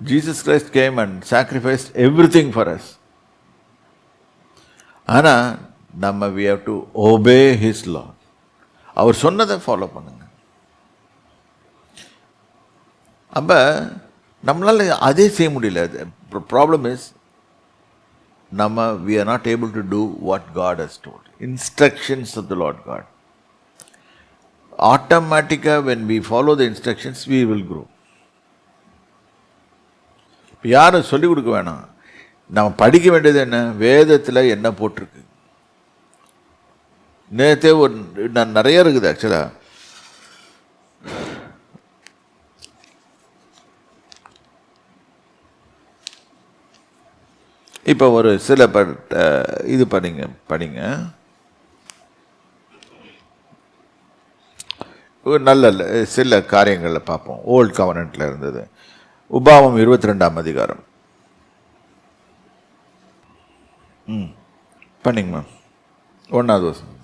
Jesus Christ came and sacrificed everything for us. ஆனால் நம்ம we have to obey his law. அவர் சொன்னதை follow பண்ணுங்க. அப்போ நம்மளால் அதே செய்ய முடியல. ப்ராப்ளம் இஸ் நம்ம we are not able to do what God has told. Instructions of the Lord God. Automatically when we follow the instructions we will grow. யாரும் சொல்லிக் கொடுக்க வேணாம். நம்ம படிக்க வேண்டியது என்ன, வேதத்தில் என்ன போட்டிருக்கு. நேற்றே நிறைய இருக்குது ஆக்சுவலாக. இப்போ ஒரு சில இது படிங்க ஒரு நல்ல சில காரியங்களில் பார்ப்போம். ஓல்ட் கவர்னன்ட்டில் இருந்தது. உபாகமம் 22ஆம் அதிகாரம். பண்ணிங்கம்மா 1வது வசனம்.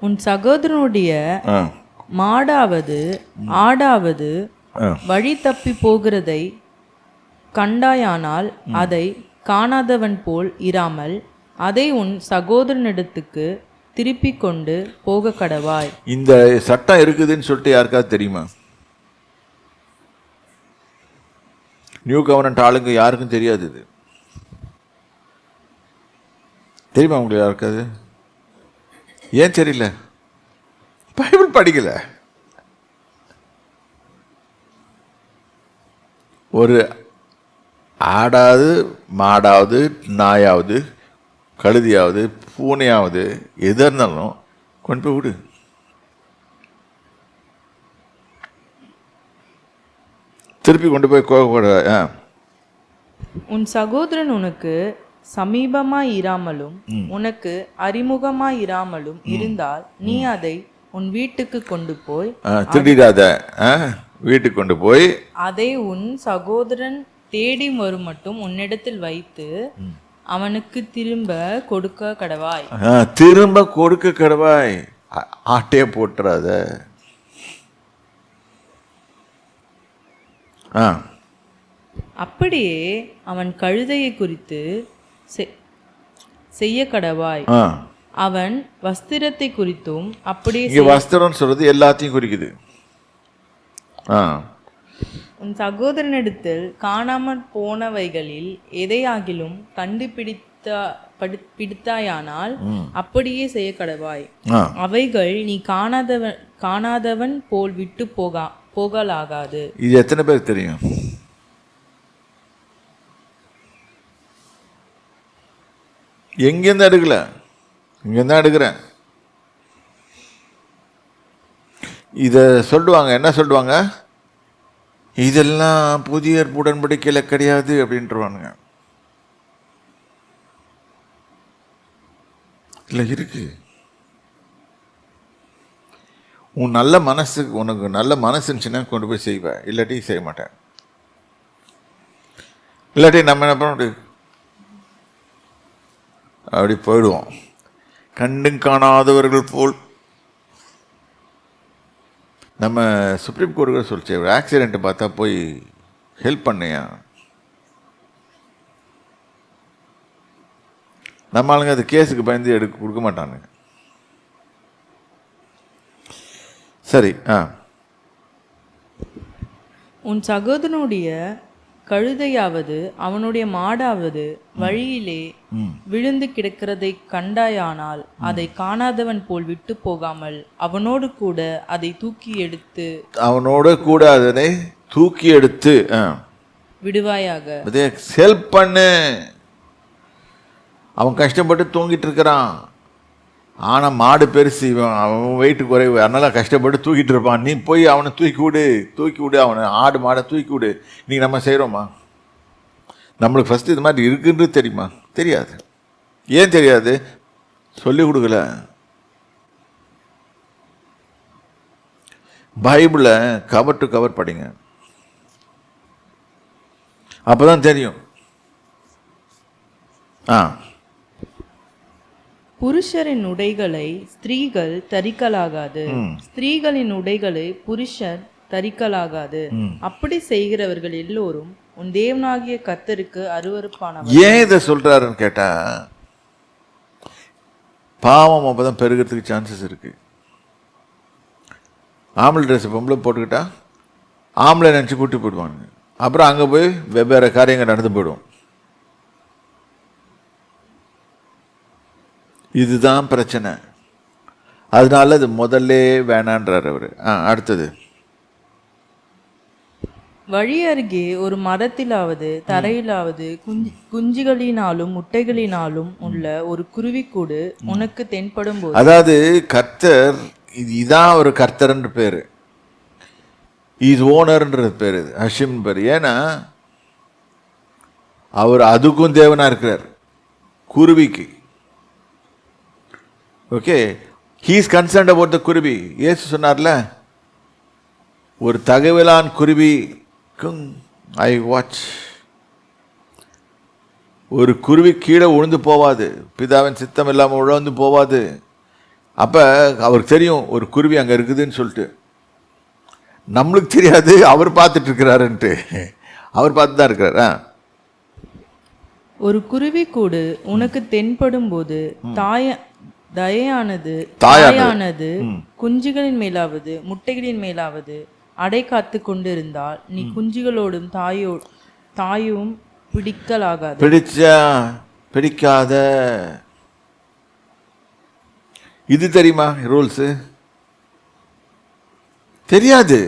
உன் சகோதரனுடைய மாடாவது ஆடாவது வழி தப்பி போகிறதை கண்டாயானால் அதை காணாதவன் போல் இராமல் அதை உன் சகோதரனிடத்துக்கு திருப்பி கொண்டு போக கடவாய். இந்த சட்டம் இருக்குதுன்னு சொல்லிட்டு யாருக்காவது தெரியுமா? நியூ கவர்னன்ட் ஆளுங்க யாருக்கும் தெரியாது. இது தெரியுமா உங்களுக்கு யாருக்காது? ஏன் தெரியல? பைபிள் படிக்கல. ஒரு ஆடாவது மாடாவது நாயாவது கழுதியாவது பூனையாவது எதாக இருந்தாலும் கொண்டு போய் விடு. திருப்பி கொண்டு போய் கோவக்கூடாது. உன் சகோதரன் உனக்கு சமீபமாய் இராமலும் உனக்கு அறிமுகமாய் இராமலும் இருந்தால் நீ அதை உன் வீட்டுக்கு கொண்டு போய் திருடிடாத. வீட்டுக்கு கொண்டு போய் அதை உன் சகோதரன் தேடி வரும் மட்டும் உன்னிடத்தில் வைத்து அவனுக்கு திரும்ப கொடுக்க கடவாய். திரும்ப கொடுக்க கடவாய். ஆட்டே போட்டுறாத. அப்படியே அவன் கழுதையை குறித்து செய்ய கடவாய். அவன் வஸ்திரத்தை குறித்தும் அப்படியே. வஸ்திரம் சொல்றது எல்லாத்தையும் குறிக்குது. உன் சகோதரனிடத்தில் காணாமற் போனவைகளில் எதையாகிலும் கண்டுபிடித்தாயானால் அப்படியே செய்ய கடவாய். அவைகள் நீ காணாதவன் போல் விட்டு போகலாகாது. இது எத்தனை பேர் தெரியும்? எங்கேருந்து எடுக்கல, இங்கேருந்து எடுக்கிறேன். இதை சொல்லுவாங்க, என்ன சொல்லுவாங்க, இதெல்லாம் புதிய உடன்படிக்கையில் கிடையாது அப்படின்ட்டுருவானுங்க. இல்லை இருக்கு. உன் நல்ல மனசுக்கு, உனக்கு நல்ல மனசு இருந்துச்சுன்னா கொண்டு போய் செய்வேன், இல்லாட்டி செய்ய மாட்டேன். இல்லாட்டி நம்ம என்ன பண்ண அப்படி போயிடுவோம். கண்டும் காணாதவர்கள் போல். நம்ம சுப்ரீம் கோர்ட்டு கூட சொல்லிச்சு, ஒரு ஆக்சிடென்ட் பார்த்தா போய் ஹெல்ப் பண்ணியா. நம்ம ஆளுங்க அது கேஸுக்கு பயந்து கொடுக்க மாட்டானுங்க. சரி. உன் சகோதரனுடைய கழுதையாவது அவனுடைய மாடாவது வழியிலே விழுந்து கிடக்கிறதை கண்டாயானால் அதை காணாதவன் போல் விட்டு போகாமல் அவனோடு கூட அதை தூக்கி எடுத்து விடுவாயாக. ஹெல்ப் பண்ணு. அவன் கஷ்டப்பட்டு தூங்கிட்டு இருக்கிறான். ஆனால் மாடு பெருசு, அவன் வெயிட்டு குறைவு, அதனால கஷ்டப்பட்டு தூக்கிட்டு இருப்பான். நீ போய் அவனை தூக்கி விடு, அவனை ஆடு மாடை தூக்கி விடு. நீ நம்ம செய்கிறோமா? நம்மளுக்கு ஃபஸ்ட்டு இது மாதிரி இருக்குன்றது தெரியுமா? தெரியாது. ஏன் தெரியாது? சொல்லி கொடுக்கல. பைபிளை கவர் டு கவர் படிங்க, அப்போதான் தெரியும். புருஷரின் உடைகளை ஸ்திரீகள் தரிக்கலாகாது, ஸ்திரீகளின் உடைகளை புருஷர் தரிக்கலாகாது. அப்படி செய்கிறவர்கள் எல்லோரும் உன் தேவனாகிய கர்த்தருக்கு அருவருப்பானவர். ஏன் இதை சொல்றாருன்னு கேட்டா, பாவம் அப்பதான் பெருகிறதுக்கு சான்சஸ் இருக்கு. ஆம்பளை ட்ரெஸ் பொம்பளை போட்டுக்கிட்டா ஆம்பளை நினச்சி கூட்டி போயிடுவாங்க. அப்புறம் அங்கே போய் வெவ்வேறு காரியங்கள் நடந்து போயிடும். இதுதான் பிரச்சனை. அதனால அது முதல்ல வேணான்றார் அவர். அடுத்தது, வழி அருகே ஒரு மரத்திலாவது தரையிலாவது குஞ்சுகளினாலும் முட்டைகளினாலும் உள்ள ஒரு குருவிக்கூடு உனக்கு தென்படும் போது, அதாவது கர்த்தர், இதான் ஒரு கர்த்தர்ன்ற பேரு, இஸ் ஓனர்ன்றது பேர், இது ஹஷிம் பேர். ஏன்னா அவர் அதுக்கும் தேவனா இருக்கிறார், குருவிக்கு. Okay, he is concerned about the kuruvi. Yesu சொன்னார்ல, ஒரு தகவலான் குருவிக்கும் ஐ வாட்ச். ஒரு குருவி கீழே விழுந்து போவாது, பிதாவின் சித்தம் இல்லாமல் விழுந்து போவாது. அப்போ அவருக்கு தெரியும் ஒரு குருவி அங்கே இருக்குதுன்னு சொல்லிட்டு. நம்மளுக்கு தெரியாது, அவர் பார்த்துட்டு இருக்கிறாருன்ட்டு. அவர் பார்த்து தான் இருக்கிறார். ஒரு குருவி கூடு உனக்கு தென்படும் போது தாயானது குஞ்சுகளின் மேலாவது முட்டைகளின் மேலாவது அடை காத்து கொண்டிருந்தால் நீ குஞ்சுகளோடும் தாயும் பிடிக்கலாகாது. பிடிக்காத. இது தெரியுமா ரூல்ஸ்? தெரியாது.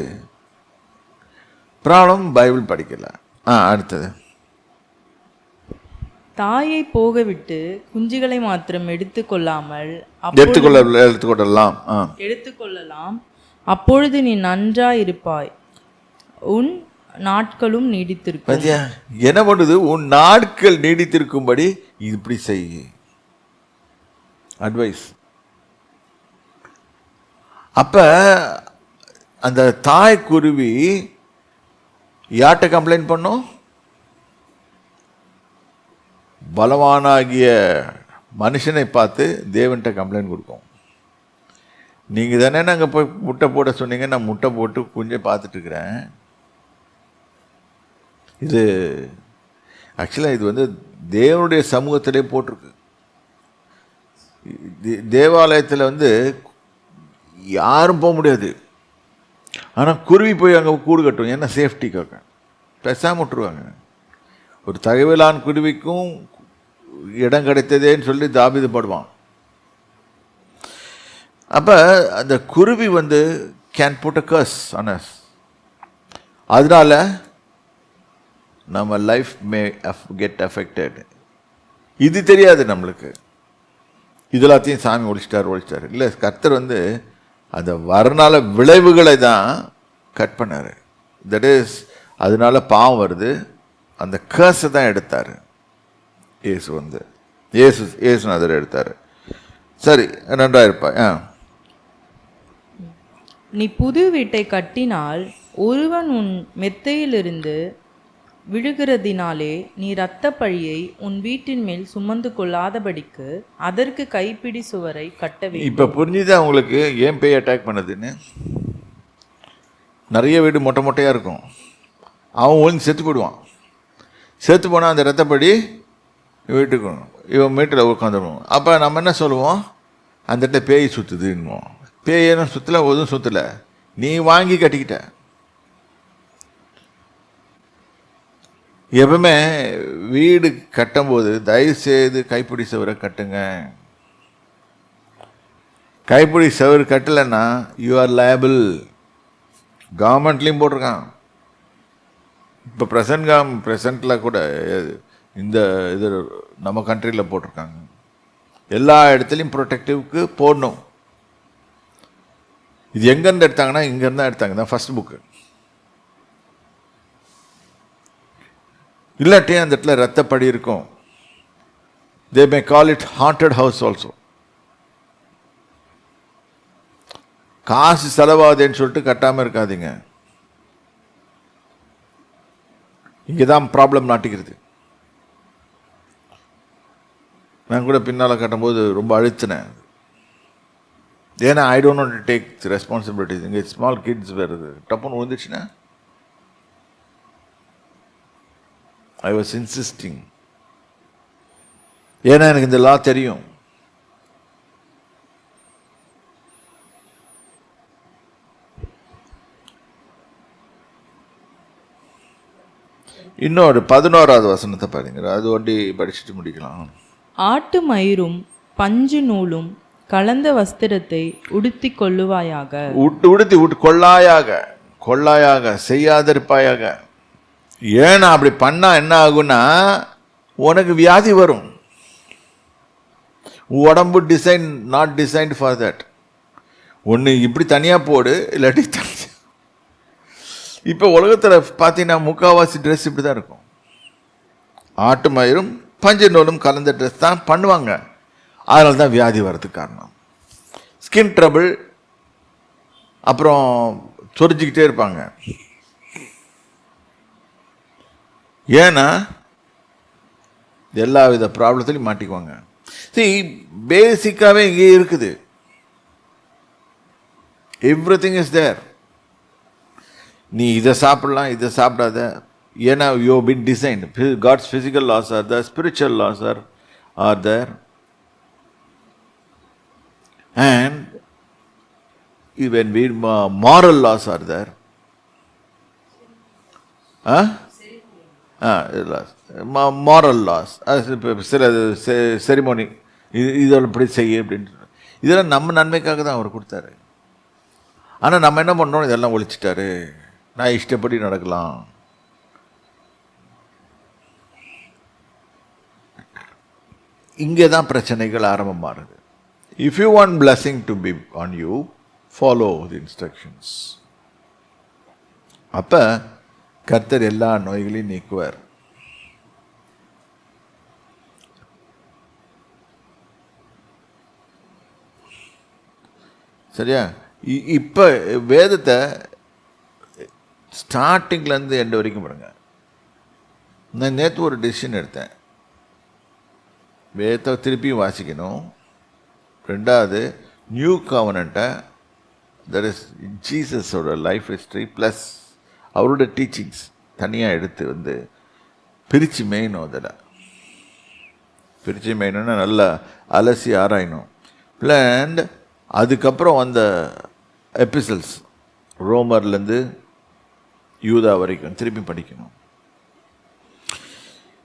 ப்ராப்ளம், பைபிள் படிக்கல. அடுத்தது, தாயை போக விட்டு குஞ்சுகளை மாத்திரம் எடுத்துக்கொள்ளலாம். அப்பொழுது நீ நன்றாயிருப்பாய், உன் நாட்களும் நீடித்திருக்கும். என்ன பண்ணுது? உன் நாட்கள் நீடித்திருக்கும்படி இப்படி செய். அட்வைஸ். அப்ப அந்த தாய் குருவி யார்கிட்ட கம்ப்ளைண்ட் பண்ணும்? பலவானாகிய மனுஷனை பார்த்து தேவன்கிட்ட கம்ப்ளைண்ட் கொடுக்கும். நீங்கள் தானே நாங்கள் போய் முட்டை போட சொன்னீங்க, நான் முட்டை போட்டு குஞ்சை பார்த்துட்டு இருக்கிறேன். இது ஆக்சுவலாக இது தேவனுடைய சமூகத்திலே போட்டிருக்கு. தேவாலயத்தில் யாரும் போக முடியாது. ஆனால் குருவி போய் அங்கே கூடு கட்டும். ஏன்னா சேஃப்டிக்காக பேசாமல் விட்டுருவாங்க. ஒரு தகவலான் குருவிக்கும் இடம் கிடைத்ததேன்னு சொல்லி தாபீது படுவான். அப்போ அந்த குருவி can put a curse on us. அதனால நம்ம லைஃப் மே கெட் அஃபெக்டட். இது தெரியாது நம்மளுக்கு. இதெல்லாத்தையும் சாமி ஒழிச்சிட்டார். இல்லை, கர்த்தர் அந்த வரனால விளைவுகளை தான் கட் பண்ணார். தட் இஸ், அதனால பாவம் வருது, அந்த கர்ஸை தான் எடுத்தார் இயேசுநாதர் எடுத்தார். சரி, நன்றாயிருப்பாய். நீ புது வீட்டை கட்டினால் ஒருவன் உன் மெத்தையிலிருந்து விழுகிறதினாலே நீ இரத்த பழியை உன் வீட்டின் மேல் சுமந்து கொள்ளாதபடிக்கு அதற்கு கைப்பிடி சுவரை கட்ட வேண்டும். இப்போ புரிஞ்சுதான் உங்களுக்கு ஏன் பேய் அட்டாக் பண்ணுதுன்னு? நிறைய வீடு மொட்டை மொட்டையாக இருக்கும். அவன் ஒழுங்கு செத்து போடுவான். செத்து போனால் அந்த ரத்தப்படி வீட்டுக்கு இவன் வீட்டில் உட்காந்துடுவோம். அப்போ நம்ம என்ன சொல்லுவோம்? அந்த இடத்துல பேய் சுற்றுதுன்னுவோம். பேயனும் சுற்றலை, ஒதுவும் சுற்றலை, நீ வாங்கி கட்டிக்கிட்ட. எப்பவுமே வீடு கட்டும்போது தயவுசெய்து கைப்பிடி சுவரை கட்டுங்க. கைப்பிடி சுவர் கட்டலைன்னா யூ ஆர் லயபிள். கவர்மெண்ட்லேயும் போட்டிருக்கான். இப்போ ப்ரெசண்டில் கூட இந்த இது நம்ம கண்ட்ரியில் போட்டிருக்காங்க. எல்லா இடத்துலையும் ப்ரொடெக்டிவ்க்கு போடணும். இது எங்கேருந்து எடுத்தாங்கன்னா இங்கேருந்து தான் எடுத்தாங்க. தான் ஃபர்ஸ்ட் புக்கு. இல்லாட்டி அந்த இடத்துல ரத்தப்படி இருக்கும். They may call it haunted house also. காசு செலவாகுதுன்னு சொல்லிட்டு கட்டாமல் இருக்காதீங்க. இங்கே தான் ப்ராப்ளம் நாட்டிக்கிறது. நான் கூட பின்னால் கட்டும்போது ரொம்ப அழுத்தினேன். ஏன்னா I don't want to take responsibilities. இங்கே ஸ்மால் கிட்ஸ் வருது, டப்புன்னு விழுந்துச்சுன்னா ஐ வாஸ் இன்சிஸ்டிங். ஏன்னா எனக்கு இந்த லா தெரியும். இன்னொரு 11வது வசனத்தை பாருங்க, அது ஒண்டி படிச்சுட்டு முடிக்கலாம். ஆட்டு மயிரும் பஞ்சு நூலும் கலந்த வஸ்திரத்தை உடுத்தி கொள்ளுவாயாக. உடுத்தி கொள்ளாயாக செய்யாதிருப்பாயாக. ஏன்னா அப்படி பண்ணா என்ன ஆகும்னா உனக்கு வியாதி வரும். உடம்பு நாட் டிசைன்ட் ஃபார் தட். ஒன்று இப்படி தனியாக போடு, இல்லாட்டி இப்போ உலகத்தில் பார்த்தீங்கன்னா முக்கால்வாசி ட்ரெஸ் இப்படி தான் இருக்கும். ஆட்டு மயிரும் பஞ்சு நூலும் கலந்த ட்ரெஸ் தான் பண்ணுவாங்க. அதனால தான் வியாதி வர்றதுக்கு காரணம். ஸ்கின் ட்ரபிள், அப்புறம் சொரிஞ்சிக்கிட்டே இருப்பாங்க. ஏன்னா எல்லா வித ப்ராப்ளத்துலையும் மாட்டிக்குவாங்க. சரி, பேசிக்காகவே இங்கே இருக்குது. Everything is there. நீ இதை சாப்பிடலாம், இதை சாப்பிடாத. ஏன்னா you been designed. God's physical laws are there, spiritual laws are there, and even moral laws are there. moral laws, சில செரிமோனி, இதெல்லாம் இப்படி செய்ய அப்படின்னு, இதெல்லாம் நம்ம நன்மைக்காக தான் அவர் கொடுத்தாரு. ஆனால் நம்ம என்ன பண்ணோம், இதெல்லாம் ஒழிச்சிட்டாரு. நான் இஷ்டப்படி நடக்கலாம். இங்கே தான் பிரச்சனைகள் ஆரம்பமாகுது. If you want blessing to be on you, follow the instructions. அப்ப கர்த்தர் எல்லா நோய்களையும் நீக்குவார். சரியா? இப்ப வேதத்தை ஸ்டார்டிங்லேருந்து எண்டு வரைக்கும் பாருங்க. நான் நேற்று ஒரு டெசிஷன் எடுத்தேன். வேதத்தை திருப்பியும் வாசிக்கணும். ரெண்டாவது, நியூ கவர்னண்ட்டை, தட் இஸ் ஜீசஸோட லைஃப் ஹிஸ்ட்ரி ப்ளஸ் அவரோட டீச்சிங்ஸ் தனியாக எடுத்து பிரித்து மேயணும். அதில் பிரித்து மேயணுன்னா நல்லா அலசி ஆராயணும். பிளான் அதுக்கப்புறம் அந்த எபிசல்ஸ் ரோமர்லேருந்து யூதா வரைக்கும் திருப்பி படிக்கணும்.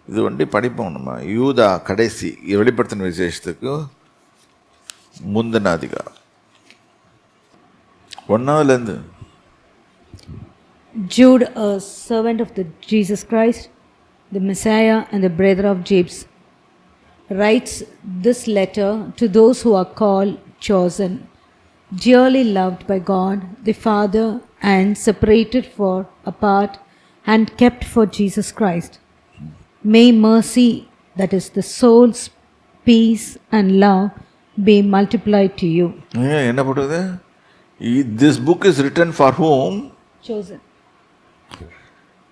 இது படிப்போம் நம்ம. யூதா கடைசி வெளிப்படுத்தின விசேஷத்துக்கு முந்தின அதிகாரம் 1 Jude, a servant of the Jesus Christ, the Messiah and the brother of James, writes this letter to those who are called, chosen, dearly loved by God the Father, and separated for apart and kept for Jesus Christ. May mercy, that is the soul's peace and love, be multiplied to you. என்ன போடுது? This book is written for whom? Chosen.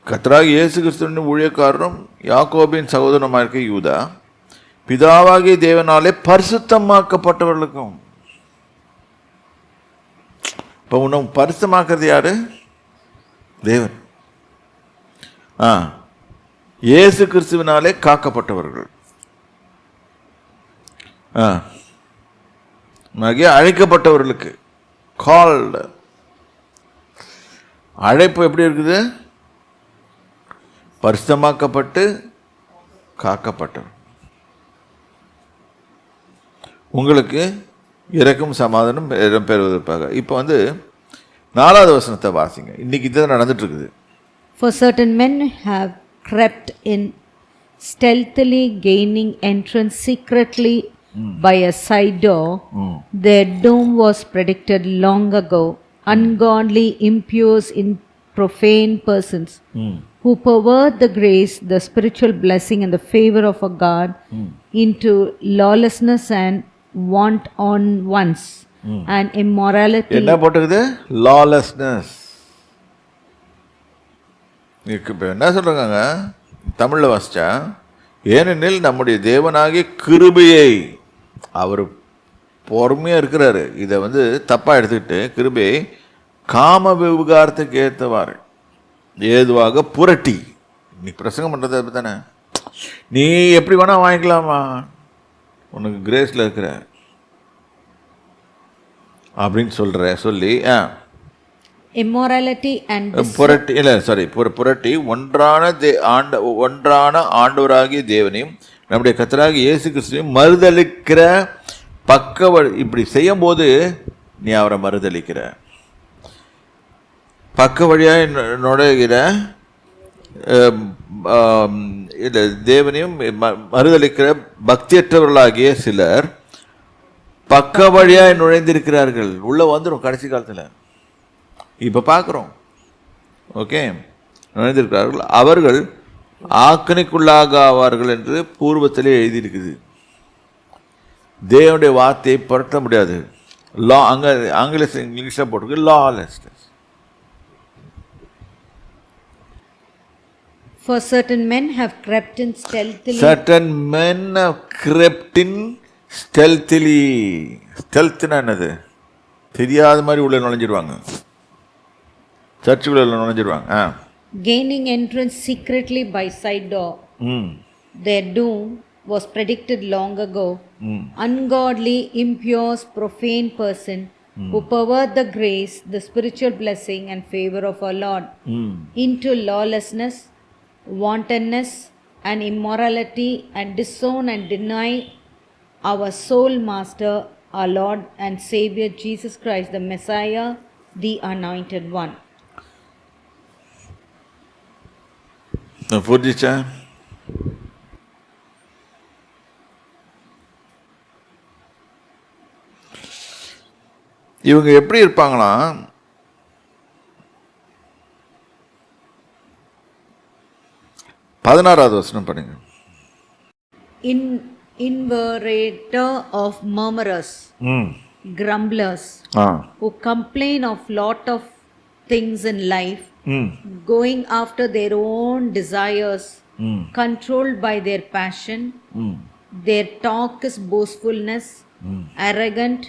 கர்த்தராகிய இயேசு கிறிஸ்துவின் ஊழியக்காரரும் யாக்கோபின் சகோதரனுமாக இருக்க யூதா, பிதாவாகிய தேவனாலே பரிசுத்தமாக்கப்பட்டவர்களுக்கும். இப்போ உன்னை பரிசுத்தமாக்குறது யாரு? தேவன். இயேசு கிறிஸ்துவினாலே காக்கப்பட்டவர்கள், அழைக்கப்பட்டவர்களுக்கு. கால்டு அழைப்பு எப்படி இருக்குது? பரிசுத்தமாக்கப்பட்டு காக்கப்பட்டவர். உங்களுக்கு இறக்கும் சமாதானம் இடம்பெறுவதற்காக. இப்போ 4வது வசனத்தை வாசிங்க. இன்னைக்கு இதுதான் நடந்துட்டு இருக்குது. For certain men have crept in, stealthily gaining entrance secretly by a side door. Their doom was predicted long ago. Ungodly, impure, profane persons who pervert the grace, the spiritual blessing and the favor of a God into lawlessness and want on ones and immorality. என்ன போட்டுக்குது? Lawlessness. இப்போ என்ன சொல்றாங்க தமிழில் வாசிச்சா, ஏனெனில் நம்முடைய தேவனாகிய கிருபையை அவர் பொறுமையாக இருக்கிறாரு. இதை வந்து தப்பாக எடுத்துக்கிட்டு கிருபை காம விவகாரத்துக்கு ஏற்றவாறு ஏதுவாக புரட்டி, நீ பிரசங்கம் பண்ணுறது அப்படி தானே, நீ எப்படி வேணால் வாங்கிக்கலாமா, உனக்கு கிரேஸில் இருக்கிற அப்படின்னு சொல்லி immorality and புரட்டி இல்லை சாரி புரட்டி ஒன்றான ஆண்டவராகிய தேவனையும் நம்முடைய கர்த்தராகிய இயேசு கிறிஸ்துவையும் மறுதலிக்கிற இப்படி செய்யும் போது நீ அவரை மறுதலிக்கிற, பக்க வழியாக நுழைகிற இல்லை தேவனையும் மறுதலிக்கிற பக்தியற்றவர்களாகிய சிலர் பக்க வழியாக நுழைந்திருக்கிறார்கள். உள்ள வந்துடும் கடைசி காலத்தில், இப்போ பார்க்குறோம். ஓகே, நுழைந்திருக்கிறார்கள், அவர்கள் ஆக்கணிக்குள்ளாகாவார்கள் என்று பூர்வத்திலே எழுதியிருக்குது. தேவனுடைய வார்த்தையை புரட்ட முடியாது. லா அங்கே இங்கிலீஷில் போட்டிருக்கு lawlessness. For certain men have crept in stealthily. Certain men have crept in stealthily. Stealthனா என்னது? தெரியாத மாதிரி உள்ள நுழைஞ்சிடுவாங்க, சர்ச்சுக்குள்ள நுழைஞ்சிடுவாங்க. Gaining entrance secretly by side door. Their doom was predicted long ago. Ungodly, impure, profane person who pervert the grace, the spiritual blessing and favor of our Lord into lawlessness, wantonness and immorality, and disown and deny our sole master, our Lord and Savior Jesus Christ, the Messiah, the Anointed One. புரிஞ்சிச்சா? இவங்க எப்படி இருப்பாங்களா, 16வது வசனம் பண்ணுங்க. Inverter of murmurers, grumblers, who complain of lot of things in life, going after their own desires, controlled by their passion. Their talk is boastfulness, arrogant,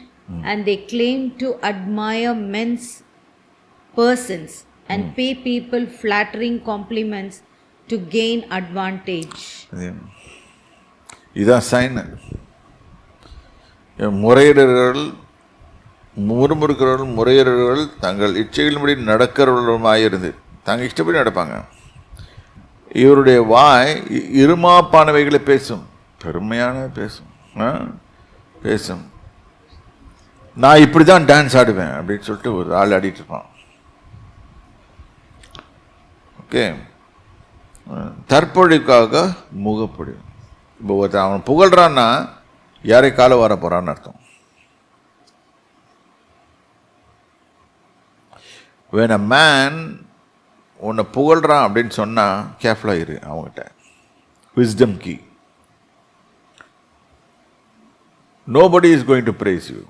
and they claim to admire men's persons and pay people flattering compliments to gain advantage. இதான் sign. முறையிடர்கள், முறுமுறுக்கிறவர்கள், முறையிடர்கள் தங்கள் இச்சைகளின்படி நடக்கிறவர்களுமாயிருந்து தங்கள் இஷ்டப்படி நடப்பாங்க. இவருடைய வாய் இருமாப்பானவைகளை பேசும், பெருமையான பேசும். நான் இப்படி தான் டான்ஸ் ஆடுவேன் அப்படின்னு சொல்லிட்டு ஒரு ஆள் ஆடிட்டு இருப்பான். ஓகே, தற்பொழிவுக்காக முகப்பொழி. இப்போ ஒருத்தர் அவன் புகழ்றான்னா யாரை கால வர போறான்னு அர்த்தம். when a man உன்னை புகழ்றான் அப்படின்னு சொன்னால் கேர்ஃபுல்லாக இரு அவங்ககிட்ட. wisdom key. nobody is going to praise you.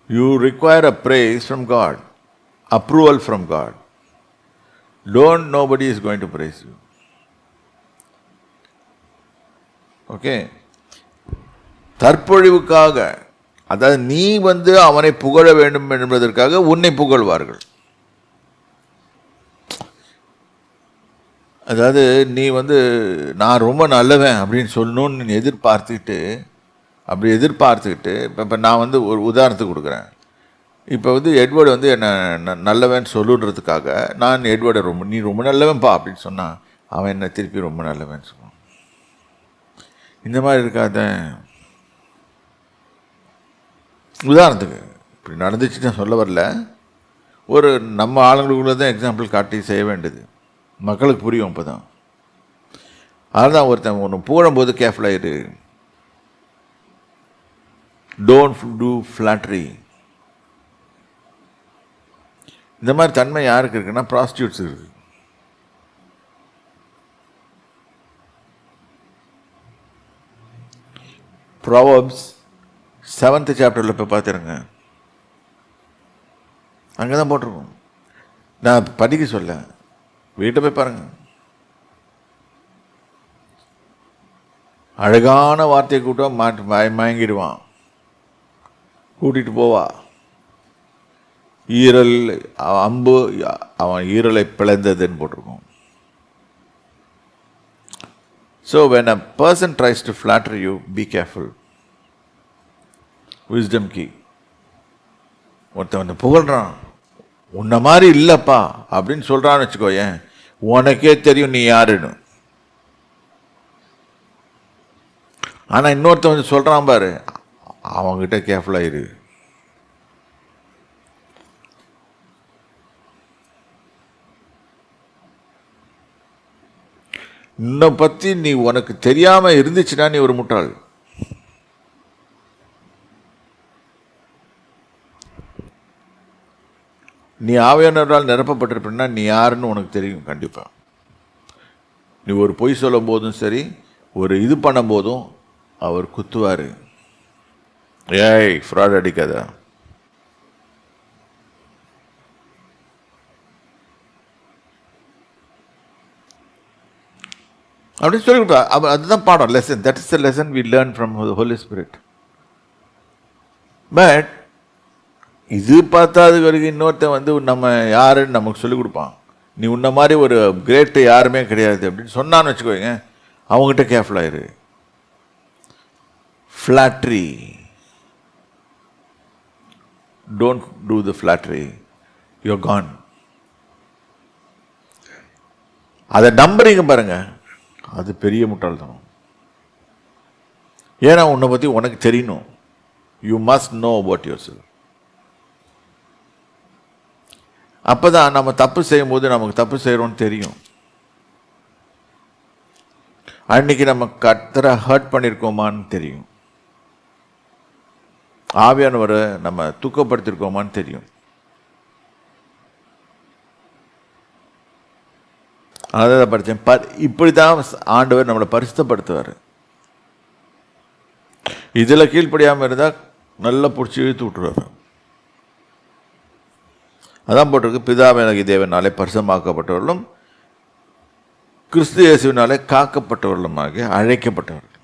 You require a praise from God, approval from God. Nobody is going to praise you. Okay, தற்பொழிவுக்காக, அதாவது நீ அவனை புகழ வேண்டும் என்பதற்காக உன்னை புகழ்வார்கள். அதாவது நீ நான் ரொம்ப நல்லவன் அப்படின்னு சொல்லணும்னு நீ எதிர்பார்த்துக்கிட்டு இப்போ நான் ஒரு உதாரணத்துக்கு கொடுக்குறேன். இப்போ எட்வர்டு என்னை நல்லவன் சொல்லுன்றதுக்காக நான் எட்வர்டை நீ ரொம்ப நல்லவன்பா அப்படின்னு சொன்னால் அவன் என்ன திருப்பி ரொம்ப நல்லவன் சொல்லுவான். இந்த மாதிரி இருக்காத. உதாரணத்துக்கு இப்படி நடந்துச்சுன்னு சொல்ல வரல, ஒரு நம்ம ஆளுங்களுக்குள்ள தான் எக்ஸாம்பிள் காட்டி செய்ய வேண்டியது, மக்களுக்கு புரியும். இப்போ தான் அதுதான் ஒருத்தன் ஒன்று புகழும்போது கேர்ஃபுல்லாக இரு. Don't do flattery. இந்த மாதிரி தன்மை யாருக்கு இருக்குன்னா ப்ராஸ்டியூட்ஸ் இருக்குது. ப்ராவர்ப்ஸ் 7th சாப்டரில் போய் பார்த்துருங்க, அங்கே தான் போட்டிருக்கோம். நான் படிக்க சொல்ல, வீட்டை போய் பாருங்கள். அழகான வார்த்தையை கூட்டம் மயங்கிடுவான். கூட்டிகிட்டு போவா. ஈரல் அம்பு அவன் ஈரலை பிளந்ததுன்னு போட்டிருக்கோம். So when a person tries to flatter you, be careful. Wisdom key. ஒருத்தன் புகழ்றான், உன்ன மாதிரி இல்லைப்பா அப்படின்னு சொல்கிறான்னு வச்சுக்கோ, ஏன் உனக்கே தெரியும் நீ யாருன்னு. ஆனால் இன்னொருத்தன் வந்து சொல்கிறான் பாரு, அவங்ககிட்ட கேர்ஃபுல்லாக இரு. உன்னை பற்றி நீ உனக்கு தெரியாமல் இருந்துச்சுன்னா நீ ஒரு முட்டாள். நீ ஆவியானவரால் நிரப்பப்பட்டிருப்பா நீ யாருன்னு உனக்கு தெரியும். கண்டிப்பாக நீ ஒரு பொய் சொல்லும் போதும் சரி, ஒரு இது பண்ணும் போதும் அவர் குத்துவார். ஏய் ஃப்ராட் அடிக்காத. அப்படின்னு சொல்லி கொடுத்தா அதுதான் பாடம், lesson. That is the lesson we learn from the Holy Spirit. But இது பார்த்தா அதுக்கு வரைக்கும் இன்னொருத்தன் வந்து நம்ம யாருன்னு நமக்கு சொல்லிக் கொடுப்பான். நீ உன்ன மாதிரி ஒரு கிரேட்டு யாருமே கிடையாது அப்படின்னு சொன்னான்னு வச்சுக்கோங்க, அவங்ககிட்ட கேர்ஃபுல்லாயிரு. Flattery, don't do the flattery, you can. அதை நம்புறீங்க பாருங்க, அது பெரிய முட்டாள்தனம். ஏன்னா உன்னை பற்றி உனக்கு தெரியணும். You must know about your self. அப்போ தான் நம்ம தப்பு செய்யும்போது நமக்கு தப்பு செய்கிறோன்னு தெரியும். அன்னைக்கு நம்ம கர்த்தரை ஹர்ட் பண்ணியிருக்கோமான்னு தெரியும். ஆவியானவரை நம்ம துக்கப்படுத்திருக்கோமான்னு தெரியும். அதான் படித்தேன். இப்படி தான் ஆண்டவர் நம்மளை பரிசுத்தப்படுத்துவார். இதில் கீழ்ப்படியாமல் இருந்தால் நல்லா பிடிச்சி இழுத்து விட்டுருவார். அதான் போட்டிருக்கு, பிதாவாகிய தேவனாலே பரிசுத்தமாக்கப்பட்டவர்களும் கிறிஸ்து இயேசுவினாலே காக்கப்பட்டவர்களுமாக அழைக்கப்பட்டவர்கள்.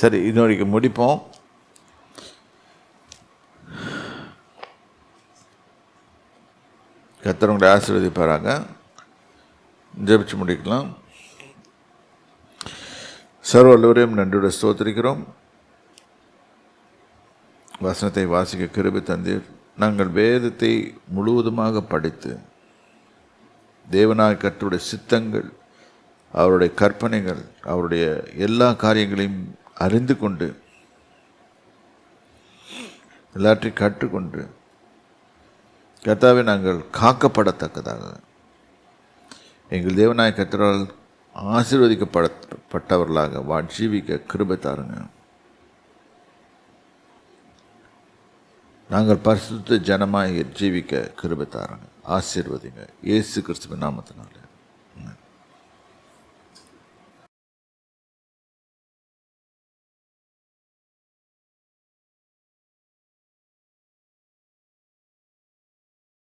சரி, இன்னொரு முடிப்போம். கர்த்தர் உங்களை ஆசீர்வதிப்பாராங்க. ஜெபிச்சு முடிக்கலாம். சர்வ வல்லவரையும் நன்றியோட ஸ்தோத்திரிக்கிறோம். வசனத்தை வாசிக்க கிருபை தந்தீர். நாங்கள் வேதத்தை முழுவதுமாக படித்து தேவனாய் கர்த்தருடைய சித்தங்கள், அவருடைய கற்பனைகள், அவருடைய எல்லா காரியங்களையும் அறிந்து கொண்டு எல்லாற்றையும் கற்றுக்கொண்டு கர்த்தாவே நாங்கள் காக்கப்படத்தக்கதாக எங்கள் தேவனாய கர்த்தரால் ஆசீர்வதிக்கப்பட்டவர்களாக ஜீவிக்க கிருபை தாருங்க. நாங்கள் பரிசுத்த ஜனமாய் ஜீவிக்க கிருபை தாருங்க. ஆசீர்வதிங்க இயேசு கிறிஸ்துவின் நாமத்தினால.